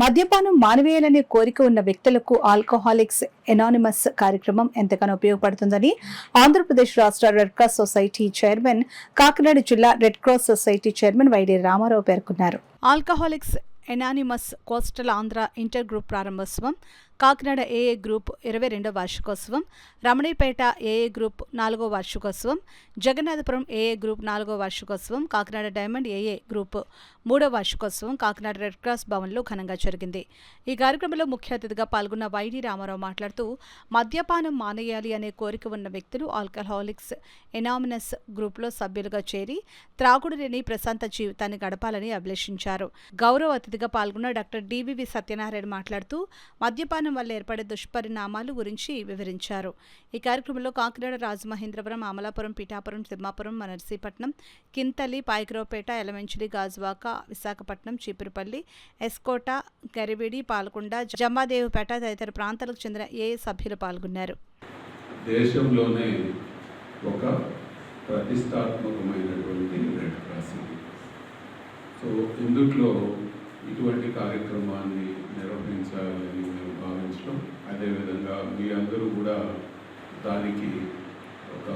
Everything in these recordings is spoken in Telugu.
మద్యపానం మానివేయాలనే కోరిక ఉన్న వ్యక్తులకు ఆల్కహాలిక్స్ ఎనానిమస్ కార్యక్రమం ఎంతగానో ఉపయోగపడుతుందని ఆంధ్రప్రదేశ్ రాష్ట్ర red cross society chairman, Kakinada జిల్లా red cross society chairman YD Rama Rao పేర్కొన్నారు. Alcoholics anonymous coastal Andhra inter group ప్రారంభోత్సవం, కాకినాడ ఏఏ గ్రూప్ 22వ వార్షికోత్సవం, రమణీపేట ఏఏ గ్రూప్ 4వ వార్షికోత్సవం, జగన్నాథపురం ఏఏ గ్రూప్ 4వ వార్షికోత్సవం, కాకినాడ డైమండ్ ఏఏ గ్రూప్ 3వ వార్షికోత్సవం కాకినాడ రెడ్ క్రాస్ భవన్లో ఘనంగా జరిగింది. ఈ కార్యక్రమంలో ముఖ్య అతిథిగా పాల్గొన్న వైడి రామారావు మాట్లాడుతూ, మద్యపానం మానేయాలి అనే కోరిక ఉన్న వ్యక్తులు ఆల్కహాలిక్స్ ఎనానిమస్ గ్రూప్లో సభ్యులుగా చేరి త్రాగుడు లేని ప్రశాంత జీవితాన్ని గడపాలని అభిలషించారు. గౌరవ అతిథిగా పాల్గొన్న డాక్టర్ డివివి సత్యనారాయణ మాట్లాడుతూ, మద్యపానం వల్ల ఏర్పడే దుష్పరిణామాలు గురించి వివరించారు. ఈ కార్యక్రమంలో కాకినాడ, రాజమహేంద్రవరం, అమలాపురం, పిఠాపురం, తిమ్మాపురం, నర్సీపట్నం, కింతలి, పాయకరావుపేట, ఎలమంచిలి, గాజువాక, విశాఖపట్నం, చీపురుపల్లి, ఎస్కోట, గరివిడి, పాల్కొండ, జమ్మాదేవిపేట తదితర ప్రాంతాలకు చెందిన ఏఏ సభ్యులు పాల్గొన్నారు. దేశంలోనే ఒక ప్రతిష్టాత్మకమైనటువంటి రెడ్ క్రాస్. సో ఇందులో ఇటువంటి కార్యక్రమాన్ని నిర్వహించాలని మేము భావించడం, అదేవిధంగా మీ అందరూ కూడా దానికి ఒక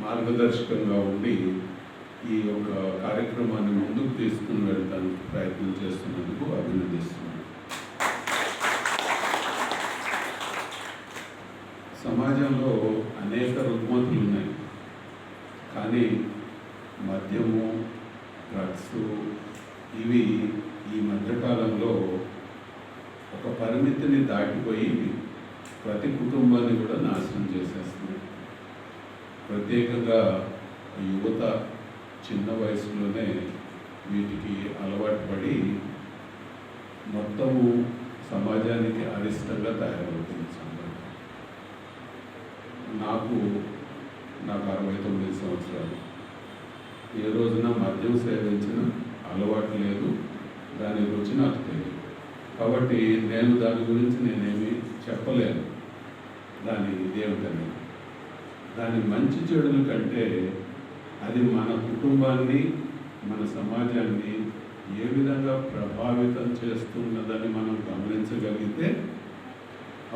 మార్గదర్శకంగా ఉండి ఈ యొక్క కార్యక్రమాన్ని ముందుకు తీసుకుని వెళ్ళడానికి ప్రయత్నం చేస్తున్నందుకు అభినందిస్తున్నాను. సమాజంలో అనేక రుగ్మతులు ఉన్నాయి, కానీ మద్యము, డ్రగ్స్ ఇవి ఈ మధ్యకాలంలో ఒక పరిమితిని దాటిపోయి ప్రతి కుటుంబాన్ని కూడా నాశనం చేసేస్తుంది. ప్రత్యేకంగా యువత చిన్న వయసులోనే వీటికి అలవాటు పడి మొత్తము సమాజానికి అరిష్టంగా తయారవుతుంది. నాకు 69 సంవత్సరాలు. ఏ రోజున మద్యం సేవించిన అలవాటు లేదు, దాని రుచి నాకు తెలియదు. కాబట్టి నేను దాని గురించి నేనేమి చెప్పలేను. దాని ఇదేమిటని, దాని మంచి చెడుల కంటే అది మన కుటుంబాన్ని, మన సమాజాన్ని ఏ విధంగా ప్రభావితం చేస్తున్నదని మనం గమనించగలిగితే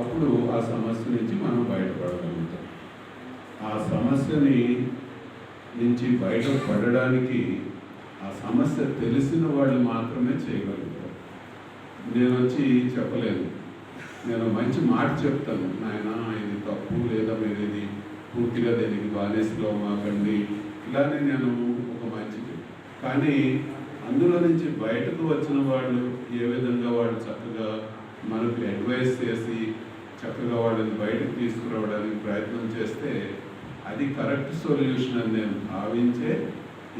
అప్పుడు ఆ సమస్య నుంచి మనం బయటపడగలుగుతాం. ఆ సమస్యని నుంచి బయటపడడానికి ఆ సమస్య తెలిసిన వాళ్ళు మాత్రమే చేయగలుగుతారు. నేను వచ్చి చెప్పలేను, నేను మంచి మాట చెప్తాను, నాయన ఇది తప్పు, లేదా మీరు ఇది పూర్తిగా దీనికి బానిసలో మాకండి, ఇలానే నేను ఒక మంచిది. కానీ అందులో నుంచి బయటకు వచ్చిన వాళ్ళు ఏ విధంగా వాళ్ళు చక్కగా మనకు అడ్వైస్ చేసి చక్కగా వాళ్ళని బయటకు తీసుకురావడానికి ప్రయత్నం చేస్తే అది కరెక్ట్ సొల్యూషన్ అని నేను భావించే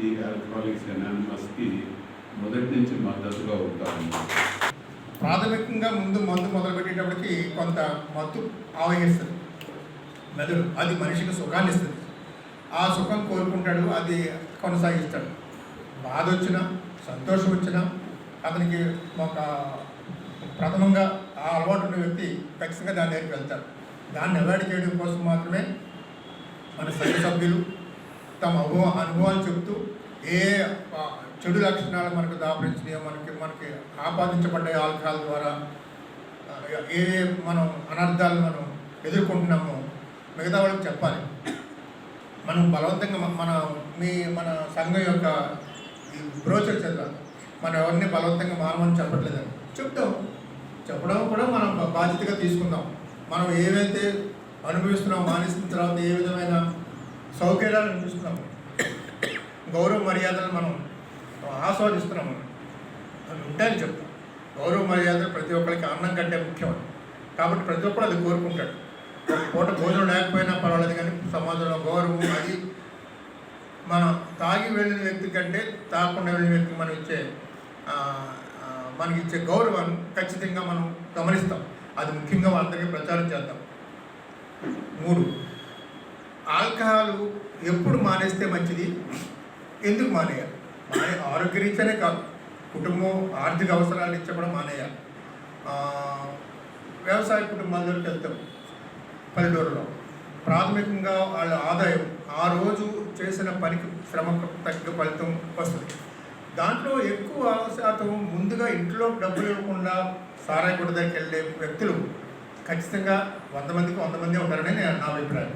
ఈ ఆల్కహాలిక్స్ ఎనానిమస్కి మొదటి నుంచి మద్దతుగా ఉంటాను. ప్రాథమికంగా మందు మొదలుపెట్టేటప్పటికి కొంత మత్తు ఆవహిస్తుంది మెదడు, అది మనిషికి సుఖాన్ని ఇస్తుంది. ఆ సుఖం కోరుకుంటాడు, అది కొనసాగిస్తాడు. బాధ వచ్చినా, సంతోషం వచ్చినా అతనికి ఒక ప్రథమంగా ఆ అలవాటు ఉన్న వ్యక్తి ఖచ్చితంగా దాని దగ్గరికి వెళ్తారు. దాన్ని అవాయిడ్ చేయడం కోసం మాత్రమే మన సంఘ సభ్యులు తమ అనుభవాలు చెబుతూ ఏ చెడు లక్షణాలు మనకు దాపరించినాయో, మనకి ఆపాదించబడ్డాయి ఆల్కహాల్ ద్వారా, ఏ మనం అనర్థాలు మనం ఎదుర్కొంటున్నామో మిగతా వాళ్ళకి చెప్పాలి. మనం బలవంతంగా మన సంఘం యొక్క ఈ బ్రోచర్ చదవాలి. మనం ఎవరిని బలవంతంగా మానమని చెప్పట్లేదని చెప్పడం కూడా మనం బాధ్యతగా తీసుకుందాం. మనం ఏవైతే అనుభవిస్తున్నాం, మానేసిన తర్వాత ఏ విధమైన సౌకర్యాలు అనిపిస్తున్నాము, గౌరవ మర్యాదలు మనం ఆస్వాదిస్తున్నాము, అవి ఉంటాయని చెప్తాం. గౌరవ మర్యాదలు ప్రతి ఒక్కరికి అన్నం కంటే ముఖ్యం. కాబట్టి ప్రతి ఒక్కరు అది కోరుకుంటాడు. ఒక పూట భోజనం లేకపోయినా పర్వాలేదు, కానీ సమాజంలో గౌరవం అది మనం తాగి వెళ్ళిన వ్యక్తి కంటే తాగకుండా వెళ్ళిన వ్యక్తికి మనకి ఇచ్చే గౌరవాన్ని ఖచ్చితంగా మనం గమనిస్తాం. అది ముఖ్యంగా అందరికీ ప్రచారం చేద్దాం. 3, ఆల్కహాల్ ఎప్పుడు మానేస్తే మంచిది, ఎందుకు మానేయాలి? ఆరోగ్యరీత్యానే కాదు, కుటుంబం ఆర్థిక అవసరాలు ఇచ్చే కూడా మానేయాలి. వ్యవసాయ కుటుంబాల దగ్గరికి వెళ్తాం, పల్లెటూరులో ప్రాథమికంగా వాళ్ళ ఆదాయం ఆ రోజు చేసిన పనికి శ్రమకు తగ్గ ఫలితం వస్తుంది. దాంట్లో ఎక్కువ శాతం ముందుగా ఇంట్లో డబ్బులు ఇవ్వకుండా సారాయి గుడ్డ దగ్గరికి వెళ్ళే వ్యక్తులు ఖచ్చితంగా 100 మందికి 100 మంది ఉంటారని నా అభిప్రాయం.